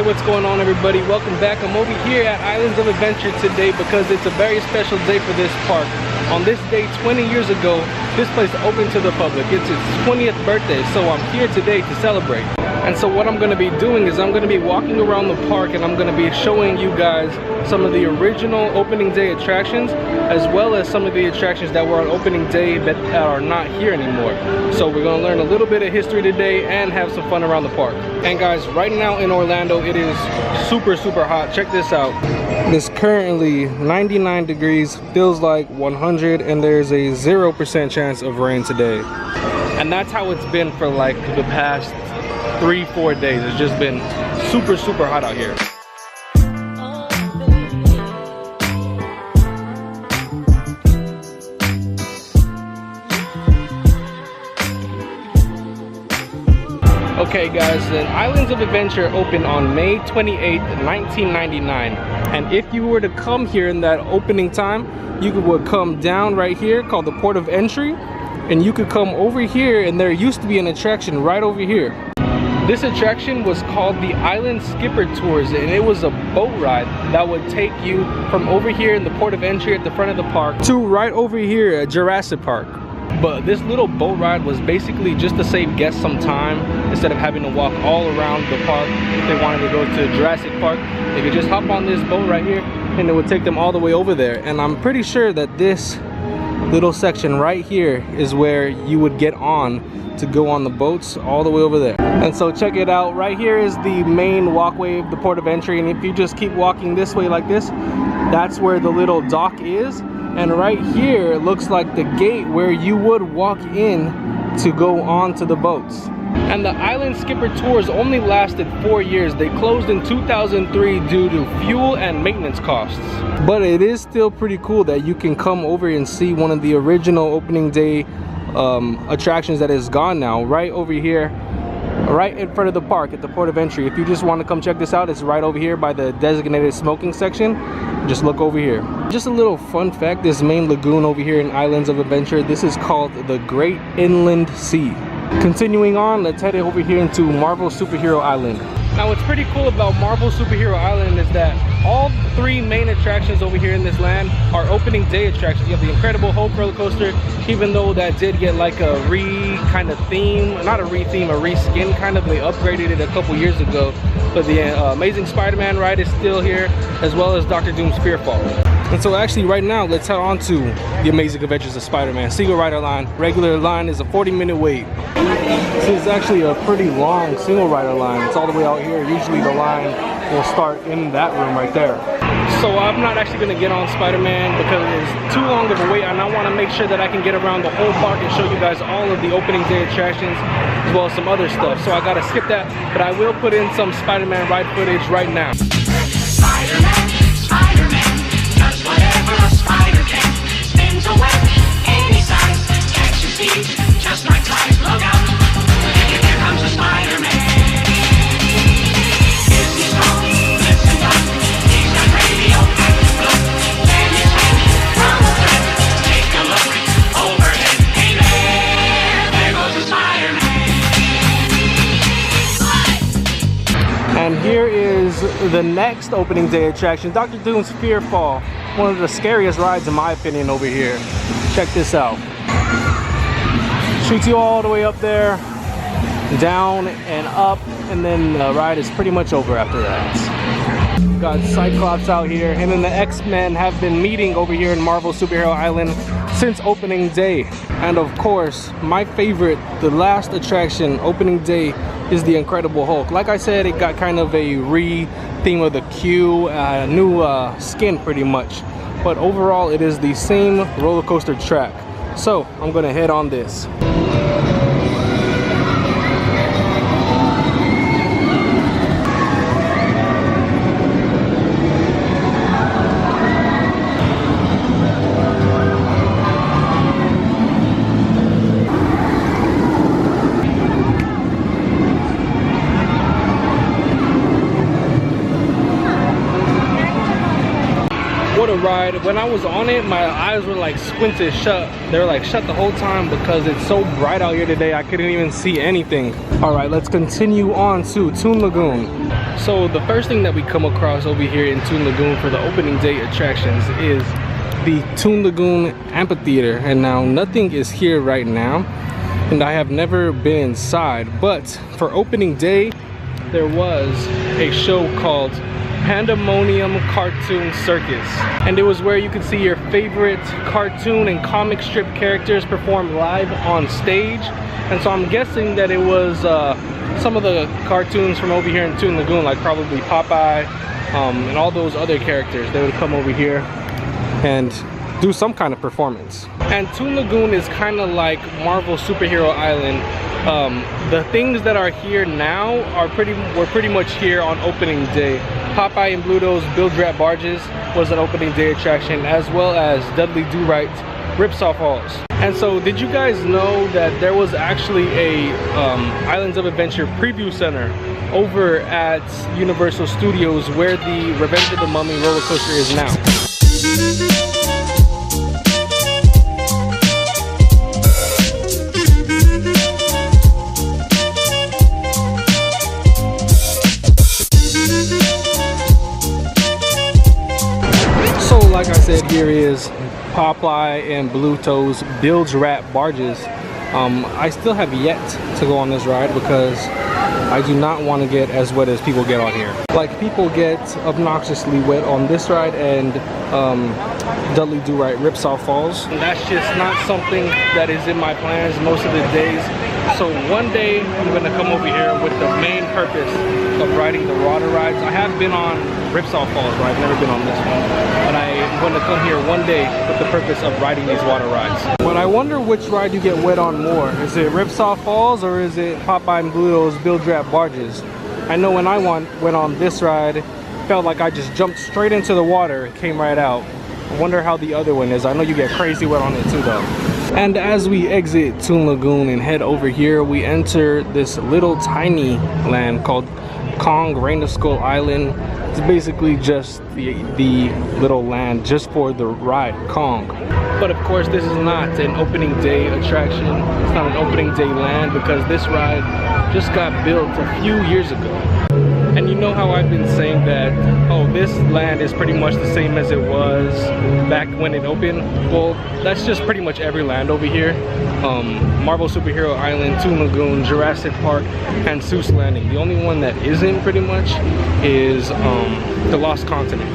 Hey, what's going on, everybody? Welcome back. I'm over here at Islands of Adventure today because it's a very special day for this park. On this day 20 years ago, this place opened to the public. It's its 20th birthday, so I'm here today to celebrate. And so what I'm going to be doing is I'm going to be walking around the park and I'm going to be showing you guys some of the original opening day attractions, as well as some of the attractions that were on opening day but that are not here anymore. So we're going to learn a little bit of history today and have some fun around the park. And guys, right now in Orlando, it is super hot. Check this out. It's currently 99 degrees, feels like 100, and there's a 0% chance of rain today. And that's how it's been for like the past 3-4 days. It's just been super hot out here. Okay guys, the Islands of Adventure opened on May 28th, 1999. And if you were to come here in that opening time, you would come down right here called the Port of Entry, and you could come over here, and there used to be an attraction right over here. This attraction was called the Island Skipper Tours, and it was a boat ride that would take you from over here in the Port of Entry at the front of the park to right over here at Jurassic Park. But this little boat ride was basically just to save guests some time. Instead of having to walk all around the park, if they wanted to go to Jurassic Park, they could just hop on this boat right here and it would take them all the way over there. And I'm pretty sure that this little section right here is where you would get on to go on the boats all the way over there. And so check it out, right here is the main walkway of the Port of Entry, and if you just keep walking this way like this, that's where the little dock is. And right here looks like the gate where you would walk in to go on to the boats. And the Island Skipper Tours only lasted 4 years. They closed in 2003 due to fuel and maintenance costs. But it is still pretty cool that you can come over and see one of the original opening day attractions that is gone now, right over here, right in front of the park at the Port of Entry. If you just want to come check this out, it's right over here by the designated smoking section. Just look over here. Just a little fun fact, this main lagoon over here in Islands of Adventure, this is called the Great Inland Sea. Continuing on, let's head over here into Marvel Superhero Island. Now what's pretty cool about Marvel Superhero Island is that all 3 main attractions over here in this land are opening day attractions. You have the Incredible Hulk roller coaster, even though that did get like a kind of theme, not a re-theme, a reskin kind of. They upgraded it a couple years ago. But the Amazing Spider-Man ride is still here, as well as Dr. Doom's Fearfall. And so actually right now, let's head on to the Amazing Adventures of Spider-Man. Single rider line. Regular line is a 40-minute wait. This is actually a pretty long single rider line. It's all the way out here. Usually the line will start in that room right there. So I'm not actually going to get on Spider-Man because it's too long of a wait, and I want to make sure that I can get around the whole park and show you guys all of the opening day attractions as well as some other stuff. So I got to skip that, but I will put in some Spider-Man ride footage right now. Spider-Man, Spider-Man, does whatever a spider can. Spins a web any size, catches speed, just like flies. Look out, here comes a Spider-Man. Is he strong? Listen up, he's got radioactive blood. Can you swim from the thread? Take a look overhead. Hey there goes a Spider-Man. And here is the next opening day attraction, Dr. Doom's Fearfall. One of the scariest rides in my opinion over here. Check this out. Shoots you all the way up there, down and up, and then the ride is pretty much over after that. Got Cyclops out here. Him and the X-Men have been meeting over here in Marvel Superhero Island since opening day. And of course, my favorite, the last attraction opening day, is the Incredible Hulk. Like I said, it got kind of a re-theme of the queue, new skin pretty much. But overall, it is the same roller coaster track. So I'm gonna head on this. ride. When I was on it, my eyes were like squinted shut. They were like shut the whole time because it's so bright out here today. I couldn't even see anything. All right, let's continue on to Toon Lagoon. So the first thing that we come across over here in Toon Lagoon for the opening day attractions is the Toon Lagoon Amphitheater. And now nothing is here right now, and I have never been inside, but for opening day there was a show called Pandemonium Cartoon Circus, and it was where you could see your favorite cartoon and comic strip characters perform live on stage. And so I'm guessing that it was some of the cartoons from over here in Toon Lagoon, like probably Popeye and all those other characters. They would come over here and do some kind of performance. And Toon Lagoon is kind of like Marvel Superhero Island. The things that are here now were pretty much here on opening day. Popeye and Bluto's Bilge Rat Barges was an opening day attraction, as well as Dudley Do-Right Ripsaw Falls. And so did you guys know that there was actually a Islands of Adventure preview center over at Universal Studios where the Revenge of the Mummy roller coaster is now? Like I said, here is Popeye and Bluto's Bilge Rat Barges. I still have yet to go on this ride because I do not want to get as wet as people get on here. Like, people get obnoxiously wet on this ride and Dudley Do-Right Ripsaw Falls. And that's just not something that is in my plans most of the days. So one day I'm going to come over here with the main purpose of riding the water rides. I have been on Ripsaw Falls, but I've never been on this one. But I'm going to come here one day with the purpose of riding these water rides. But I wonder which ride you get wet on more. Is it Ripsaw Falls or is it Popeye and Bluto's Bilge Rat Barges? I know when I went on this ride, it felt like I just jumped straight into the water and came right out. I wonder how the other one is. I know you get crazy wet on it too though. And as we exit Toon Lagoon and head over here, we enter this little tiny land called Kong Reign of Skull Island. It's basically just the little land just for the ride Kong. But of course this is not an opening day attraction. It's not an opening day land because this ride just got built a few years ago. And you know how I've been saying that, oh, this land is pretty much the same as it was back when it opened? Well, that's just pretty much every land over here. Marvel Superhero Island, Toon Lagoon, Jurassic Park, and Seuss Landing. The only one that isn't pretty much is the Lost Continent.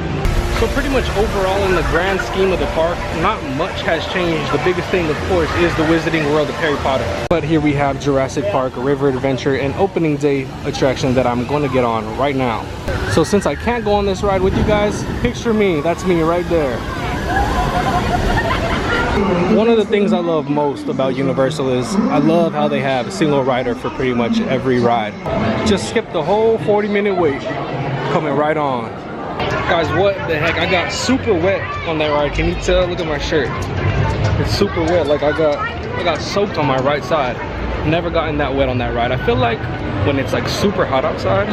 So pretty much overall in the grand scheme of the park, not much has changed. The biggest thing, of course, is the Wizarding World of Harry Potter. But here we have Jurassic Park River Adventure, an opening day attraction that I'm going to get on right now. So since I can't go on this ride with you guys, picture me, that's me right there. One of the things I love most about Universal is I love how they have a single rider for pretty much every ride. Just skip the whole 40-minute wait, coming right on. Guys, what the heck? I got super wet on that ride. Can you tell? Look at my shirt. It's super wet. Like I got soaked on my right side. Never gotten that wet on that ride. I feel like when it's like super hot outside,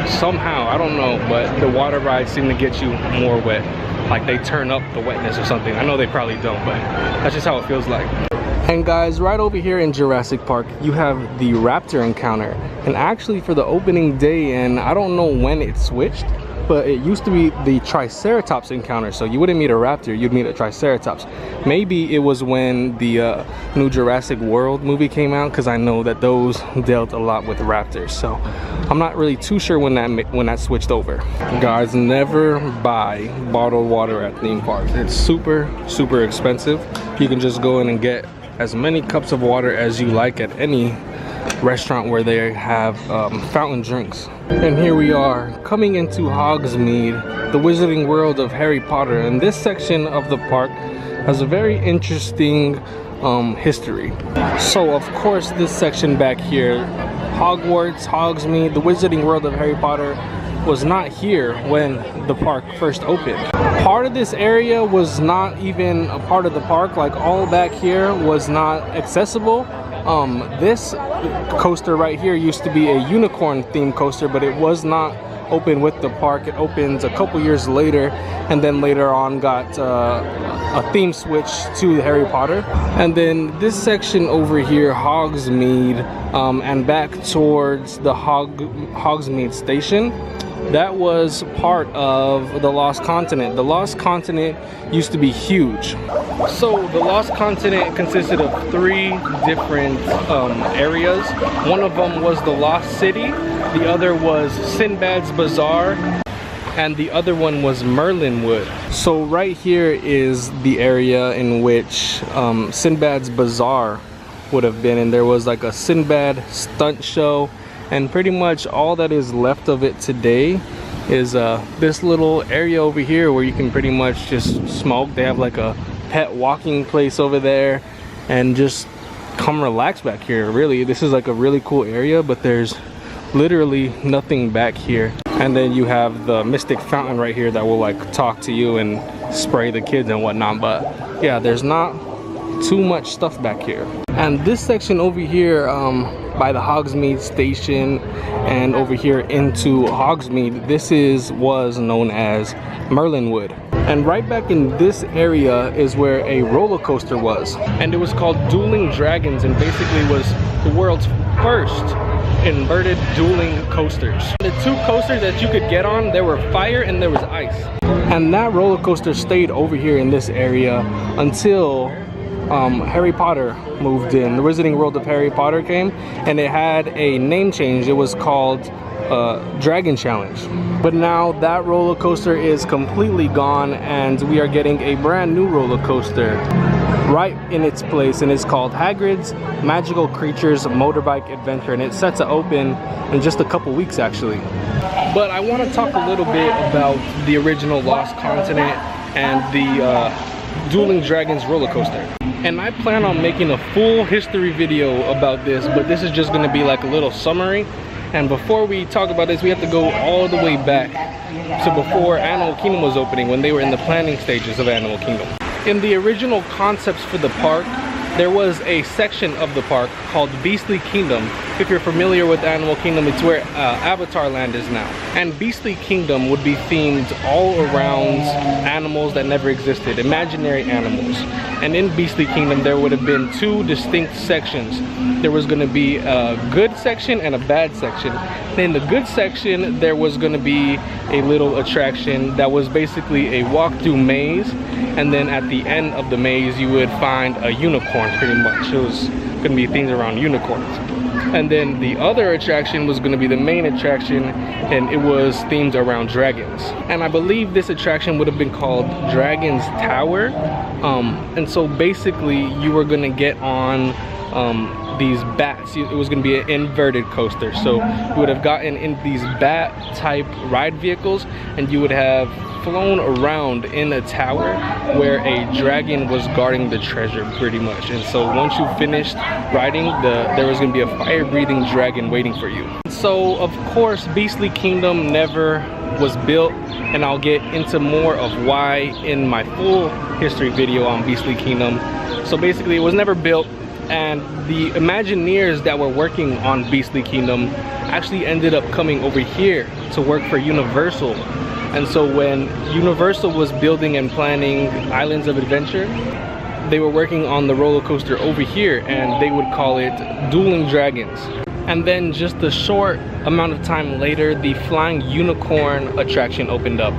somehow, I don't know, but the water rides seem to get you more wet. Like they turn up the wetness or something. I know they probably don't, but that's just how it feels like. And guys, right over here in Jurassic Park, you have the Raptor encounter. And actually for the opening day, and I don't know when it switched, but it used to be the Triceratops encounter. So you wouldn't meet a raptor, you'd meet a Triceratops. Maybe it was when the new Jurassic World movie came out, because I know that those dealt a lot with raptors. So I'm not really too sure when that switched over. Guys, never buy bottled water at theme parks. It's super expensive. You can just go in and get as many cups of water as you like at any restaurant where they have fountain drinks. And here we are coming into Hogsmeade, the Wizarding World of Harry Potter, and this section of the park has a very interesting history. So of course this section back here, Hogwarts, Hogsmeade, the Wizarding World of Harry Potter, was not here when the park first opened. Part of this area was not even a part of the park. Like all back here was not accessible. This coaster right here used to be a unicorn themed coaster, but it was not open with the park. It opened a couple years later, and then later on got a theme switch to Harry Potter. And then this section over here, Hogsmeade, and back towards the Hogsmeade station, that was part of the Lost Continent. The Lost Continent used to be huge. So the Lost Continent consisted of 3 different areas. One of them was the Lost City, the other was Sinbad's Bazaar, and the other one was Merlinwood. So right here is the area in which Sinbad's Bazaar would have been, and there was like a Sinbad stunt show. And pretty much all that is left of it today is this little area over here where you can pretty much just smoke. They have like a pet walking place over there, and just come relax back here. Really, this is like a really cool area, but there's literally nothing back here. And then you have the Mystic Fountain right here that will like talk to you and spray the kids and whatnot. But yeah, there's not too much stuff back here. And this section over here by the Hogsmeade station and over here into Hogsmeade, this was known as Merlinwood. And right back in this area is where a roller coaster was, and it was called Dueling Dragons, and basically was the world's first inverted dueling coasters. The 2 coasters that you could get on, there were fire and there was ice. And that roller coaster stayed over here in this area until Harry Potter moved in. The Wizarding World of Harry Potter came, and it had a name change. It was called Dragon Challenge. But now that roller coaster is completely gone, and we are getting a brand new roller coaster right in its place, and it's called Hagrid's Magical Creatures Motorbike Adventure, and it's set to open in just a couple weeks actually. But I want to talk a little bit about the original Lost Continent and the Dueling Dragons roller coaster. And I plan on making a full history video about this, but this is just going to be like a little summary. And before we talk about this, we have to go all the way back to before Animal Kingdom was opening, when they were in the planning stages of Animal Kingdom. In the original concepts for the park, there was a section of the park called Beastly Kingdom. If you're familiar with Animal Kingdom, it's where Avatar Land is now. And Beastly Kingdom would be themed all around animals that never existed, imaginary animals. And in Beastly Kingdom, there would have been 2 distinct sections. There was going to be a good section and a bad section. In the good section, there was going to be a little attraction that was basically a walk-through maze, and then at the end of the maze you would find a unicorn. Pretty much it was going to be things around unicorns. And then the other attraction was going to be the main attraction, and it was themed around dragons. And I believe this attraction would have been called Dragon's Tower. And so basically you were going to get on these bats. It was going to be an inverted coaster, so you would have gotten in these bat type ride vehicles, and you would have flown around in a tower where a dragon was guarding the treasure, pretty much. And so once you finished riding, there was going to be a fire-breathing dragon waiting for you. So of course Beastly Kingdom never was built, and I'll get into more of why in my full history video on Beastly Kingdom. So basically it was never built, and the Imagineers that were working on Beastly Kingdom actually ended up coming over here to work for Universal. And so when Universal was building and planning Islands of Adventure, they were working on the roller coaster over here, and they would call it Dueling Dragons. And then just a short amount of time later, the Flying Unicorn attraction opened up.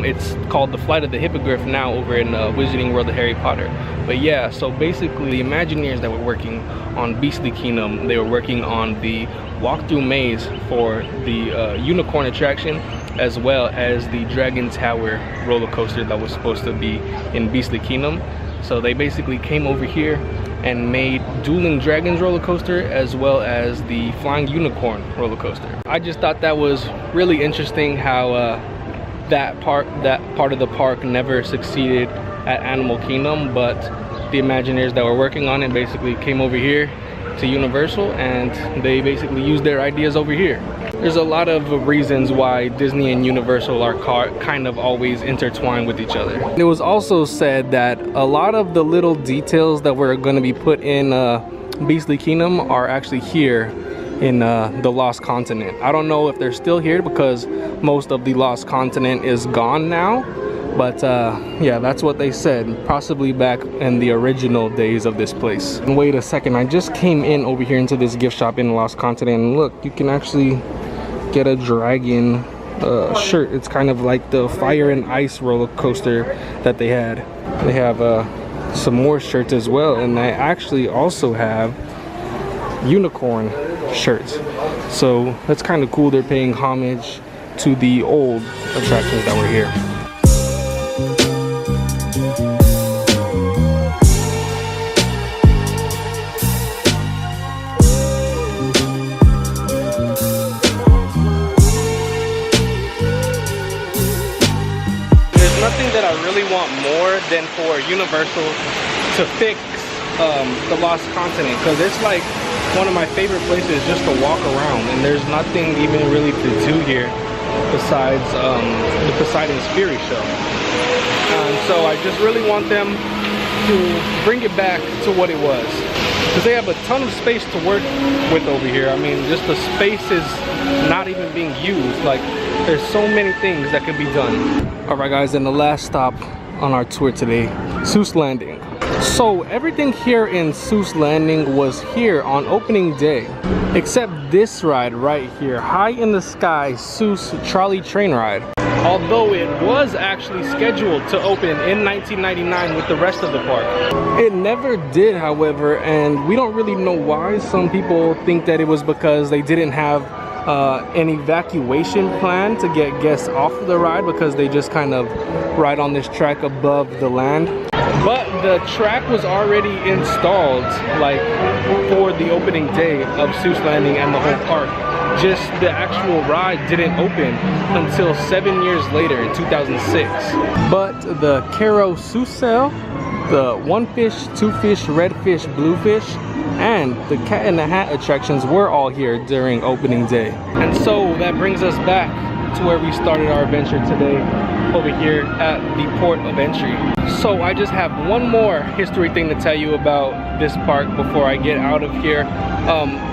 It's called the Flight of the Hippogriff now over in Wizarding World of Harry Potter. But yeah, so basically the Imagineers that were working on Beastly Kingdom, they were working on the walk-through maze for the Unicorn attraction, as well as the Dragon Tower roller coaster that was supposed to be in Beastly Kingdom. So they basically came over here and made Dueling Dragons roller coaster, as well as the Flying Unicorn roller coaster. I just thought that was really interesting how that part of the park never succeeded at Animal Kingdom, but the Imagineers that were working on it basically came over here to Universal, and they basically used their ideas over here. There's a lot of reasons why Disney and Universal are kind of always intertwined with each other. It was also said that a lot of the little details that were going to be put in Beastly Kingdom are actually here in the Lost Continent. I don't know if they're still here because most of the Lost Continent is gone now, but yeah, that's what they said, possibly back in the original days of this place. And wait a second, I just came in over here into this gift shop in Lost Continent, and look, you can actually get a dragon shirt. It's kind of like the fire and ice roller coaster that they had. They have some more shirts as well, and they actually also have unicorn shirts. So that's kind of cool. They're paying homage to the old attractions that were here. There's nothing that I really want more than for Universal to fix the Lost Continent, because it's like one of my favorite places just to walk around, and there's nothing even really to do here besides the Poseidon's Fury show. So I just really want them to bring it back to what it was, because they have a ton of space to work with over here. I mean, just the space is not even being used. Like, there's so many things that could be done. All right guys, and the last stop on our tour today, Seuss Landing. So everything here in Seuss Landing was here on opening day, except this ride right here, High in the Sky Seuss Trolley Train Ride. Although it was actually scheduled to open in 1999 with the rest of the park. It never did, however, and we don't really know why. Some people think that it was because they didn't have an evacuation plan to get guests off of the ride, because they just kind of ride on this track above the land. But the track was already installed, like, for the opening day of Seuss Landing and the whole park. Just the actual ride didn't open until 7 years later in 2006. But the Carousel, the One Fish, Two Fish, Red Fish, Blue Fish, and the Cat in the Hat attractions were all here during opening day. And so that brings us back to where we started our adventure today, over here at the port of entry. So I just have one more history thing to tell you about this park before I get out of here.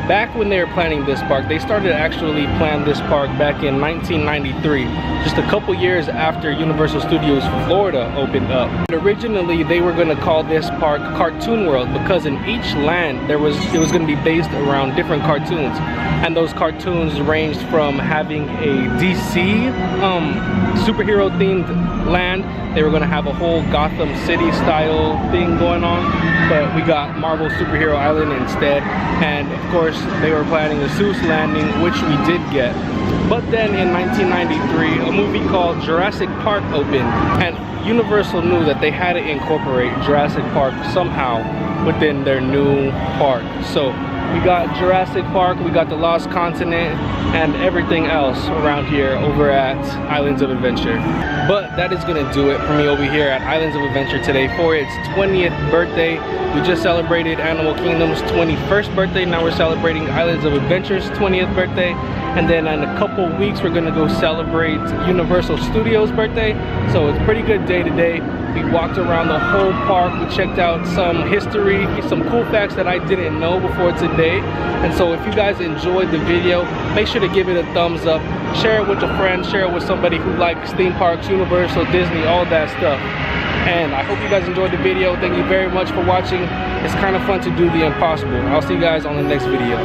Back when they were planning this park, they started to actually plan this park back in 1993, just a couple years after Universal Studios Florida opened up. And originally they were going to call this park Cartoon World, because in each land it was going to be based around different cartoons, and those cartoons ranged from having a DC superhero themed land. They were going to have a whole Gotham City style thing going on, but we got Marvel Superhero Island instead. And of course they were planning a Seuss Landing, which we did get. But then in 1993 a movie called Jurassic Park opened, and Universal knew that they had to incorporate Jurassic Park somehow within their new park. So we got Jurassic Park, we got the Lost Continent, and everything else around here over at Islands of Adventure. But that is gonna do it for me over here at Islands of Adventure today for its 20th birthday. We just celebrated Animal Kingdom's 21st birthday. Now we're celebrating Islands of Adventure's 20th birthday. And then in a couple weeks, we're gonna go celebrate Universal Studios' birthday. So it's a pretty good day today. We walked around the whole park. We checked out some history, some cool facts that I didn't know before today. And so if you guys enjoyed the video, make sure to give it a thumbs up. Share it with a friend, share it with somebody who likes theme parks, Universal, Disney, all that stuff. And I hope you guys enjoyed the video. Thank you very much for watching. It's kind of fun to do the impossible. I'll see you guys on the next video.